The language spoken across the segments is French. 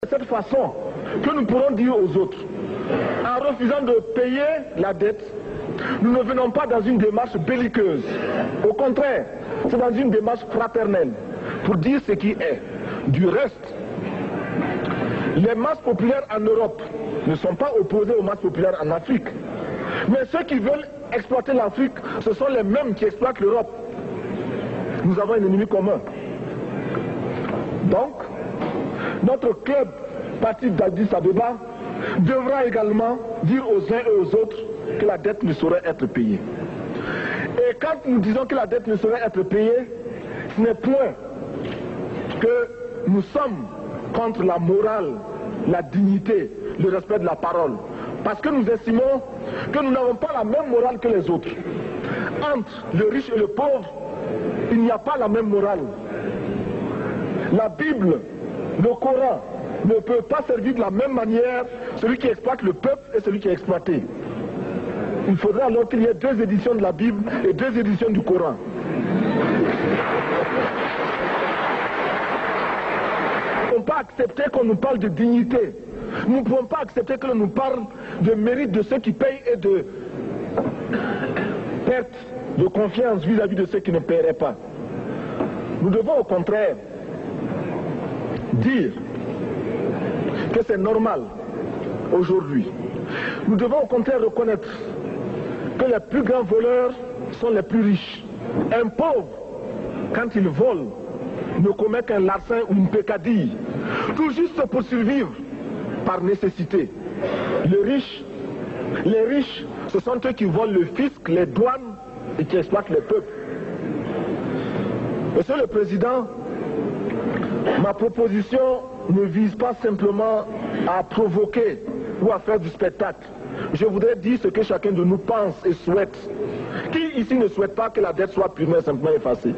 De cette façon que nous pourrons dire aux autres, en refusant de payer la dette, nous ne venons pas dans une démarche belliqueuse. Au contraire, c'est dans une démarche fraternelle, pour dire ce qui est. Du reste, les masses populaires en Europe ne sont pas opposées aux masses populaires en Afrique. Mais ceux qui veulent exploiter l'Afrique, ce sont les mêmes qui exploitent l'Europe. Nous avons un ennemi commun. Donc, notre club parti d'Addis Abeba devra également dire aux uns et aux autres que la dette ne saurait être payée. Et quand nous disons que la dette ne saurait être payée, ce n'est point que nous sommes contre la morale, la dignité, le respect de la parole. Parce que nous estimons que nous n'avons pas la même morale que les autres. Entre le riche et le pauvre, il n'y a pas la même morale. La Bible, le Coran, ne peut pas servir de la même manière celui qui exploite le peuple et celui qui est exploité. Il faudra alors qu'il y ait deux éditions de la Bible et deux éditions du Coran. Nous ne pouvons pas accepter qu'on nous parle de dignité. Nous ne pouvons pas accepter que l'on nous parle de mérite de ceux qui payent et de perte de confiance vis-à-vis de ceux qui ne paieraient pas. Nous devons au contraire dire que c'est normal aujourd'hui. Nous devons au contraire reconnaître que les plus grands voleurs sont les plus riches. Un pauvre, quand il vole, ne commet qu'un larcin ou une peccadille, tout juste pour survivre par nécessité. Les riches, ce sont eux qui volent le fisc, les douanes et qui exploitent les peuples. Monsieur le Président, ma proposition ne vise pas simplement à provoquer ou à faire du spectacle. Je voudrais dire ce que chacun de nous pense et souhaite. Qui ici ne souhaite pas que la dette soit purement et simplement effacée?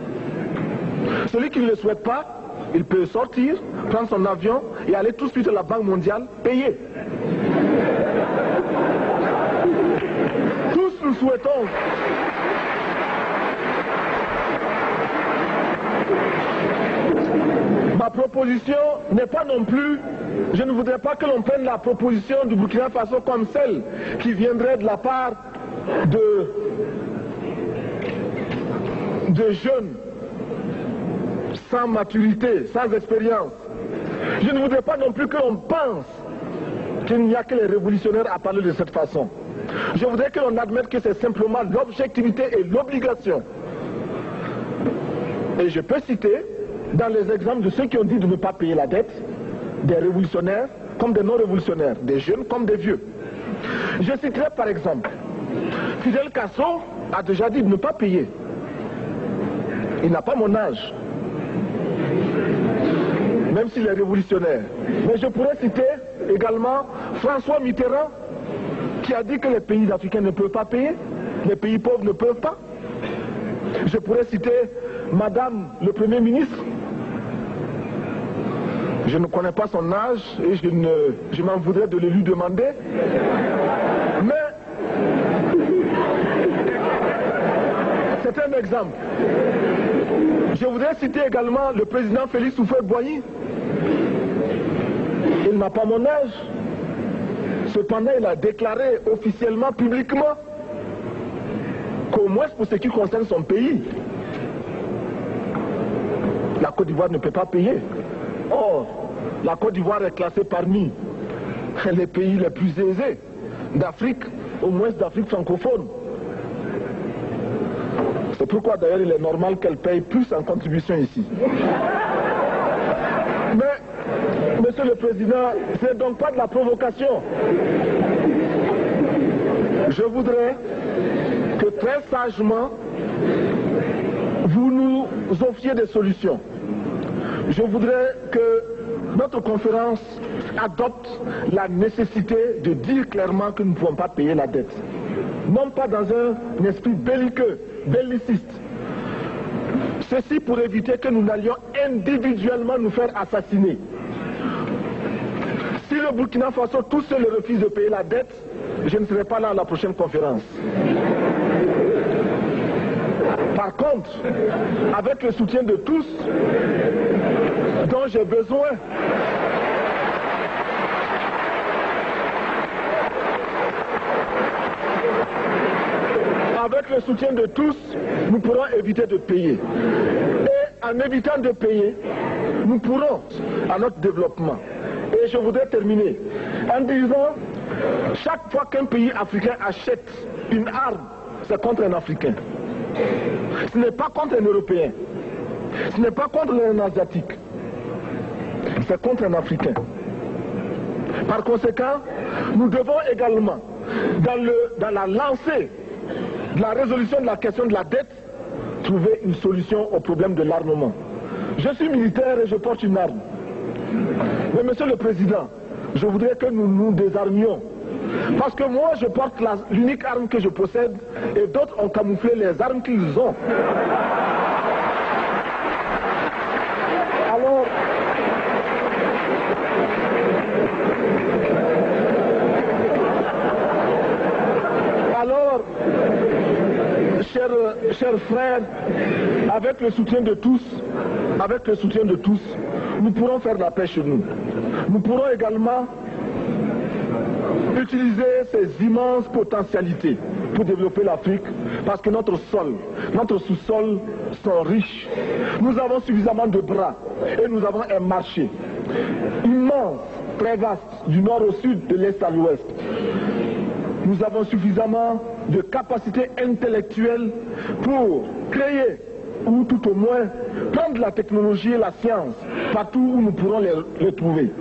Celui qui ne le souhaite pas, il peut sortir, prendre son avion et aller tout de suite à la Banque mondiale payer. Tous nous souhaitons. Ma proposition n'est pas non plus, je ne voudrais pas que l'on prenne la proposition du Burkina Faso comme celle qui viendrait de la part de jeunes sans maturité, sans expérience. Je ne voudrais pas non plus que l'on pense qu'il n'y a que les révolutionnaires à parler de cette façon. Je voudrais que l'on admette que c'est simplement l'objectivité et l'obligation. Et je peux citer, dans les exemples de ceux qui ont dit de ne pas payer la dette, des révolutionnaires comme des non-révolutionnaires, des jeunes comme des vieux. Je citerai par exemple, Fidel Castro a déjà dit de ne pas payer. Il n'a pas mon âge, même s'il est révolutionnaire. Mais je pourrais citer également François Mitterrand, qui a dit que les pays africains ne peuvent pas payer, les pays pauvres ne peuvent pas. Je pourrais citer Madame le Premier ministre. Je ne connais pas son âge et je m'en voudrais de le lui demander. Mais c'est un exemple. Je voudrais citer également le président Félix Houphouët-Boigny. Il n'a pas mon âge. Cependant, il a déclaré officiellement, publiquement, qu'au moins pour ce qui concerne son pays, la Côte d'Ivoire ne peut pas payer. Or, la Côte d'Ivoire est classée parmi les pays les plus aisés d'Afrique, au moins d'Afrique francophone. C'est pourquoi d'ailleurs il est normal qu'elle paye plus en contribution ici. Mais, Monsieur le Président, ce n'est donc pas de la provocation. Je voudrais que très sagement, vous nous offriez des solutions. Je voudrais que notre conférence adopte la nécessité de dire clairement que nous ne pouvons pas payer la dette. Non pas dans un esprit belliqueux, belliciste. Ceci pour éviter que nous n'allions individuellement nous faire assassiner. Si le Burkina Faso tout seul refuse de payer la dette, je ne serai pas là à la prochaine conférence. Par contre, avec le soutien de tous, dont j'ai besoin, le soutien de tous, nous pourrons éviter de payer. Et en évitant de payer, nous pourrons à notre développement. Et je voudrais terminer en disant, chaque fois qu'un pays africain achète une arme, c'est contre un Africain. Ce n'est pas contre un Européen. Ce n'est pas contre un Asiatique. C'est contre un Africain. Par conséquent, nous devons également, dans la lancée de la résolution de la question de la dette, trouver une solution au problème de l'armement. Je suis militaire et je porte une arme. Mais Monsieur le Président, je voudrais que nous nous désarmions. Parce que moi, je porte l'unique arme que je possède et d'autres ont camouflé les armes qu'ils ont. Alors, chers frères, avec le soutien de tous, nous pourrons faire la paix chez nous. Nous pourrons également utiliser ces immenses potentialités pour développer l'Afrique, parce que notre sous-sol sont riches. Nous avons suffisamment de bras et nous avons un marché immense, très vaste, du nord au sud, de l'est à l'ouest. Nous avons suffisamment de capacités intellectuelles pour créer, ou tout au moins prendre la technologie et la science partout où nous pourrons les trouver.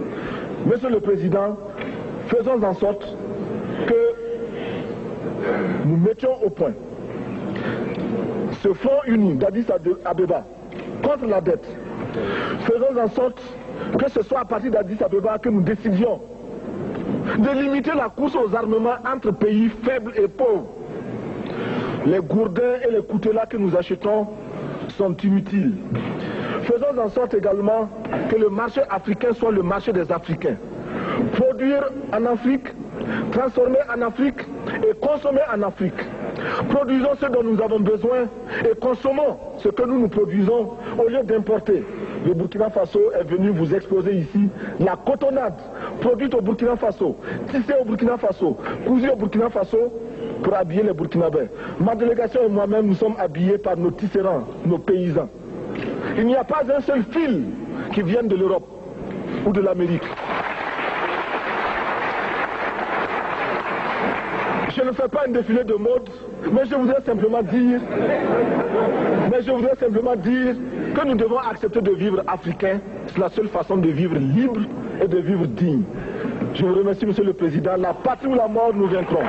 Monsieur le Président, faisons en sorte que nous mettions au point ce front uni d'Addis Abeba contre la dette. Faisons en sorte que ce soit à partir d'Addis Abeba que nous décidions de limiter la course aux armements entre pays faibles et pauvres. Les gourdins et les coutelas que nous achetons sont inutiles. Faisons en sorte également que le marché africain soit le marché des Africains. Produire en Afrique, transformer en Afrique et consommer en Afrique. Produisons ce dont nous avons besoin et consommons ce que nous produisons au lieu d'importer. Le Burkina Faso est venu vous exposer ici la cotonnade produite au Burkina Faso, tissée au Burkina Faso, cousue au Burkina Faso pour habiller les Burkinabés. Ma délégation et moi-même, nous sommes habillés par nos tisserands, nos paysans. Il n'y a pas un seul fil qui vienne de l'Europe ou de l'Amérique. Je ne fais pas un défilé de mode, mais je voudrais simplement dire que nous devons accepter de vivre africain. C'est la seule façon de vivre libre et de vivre digne. Je vous remercie, Monsieur le Président. La patrie ou la mort, nous vaincrons.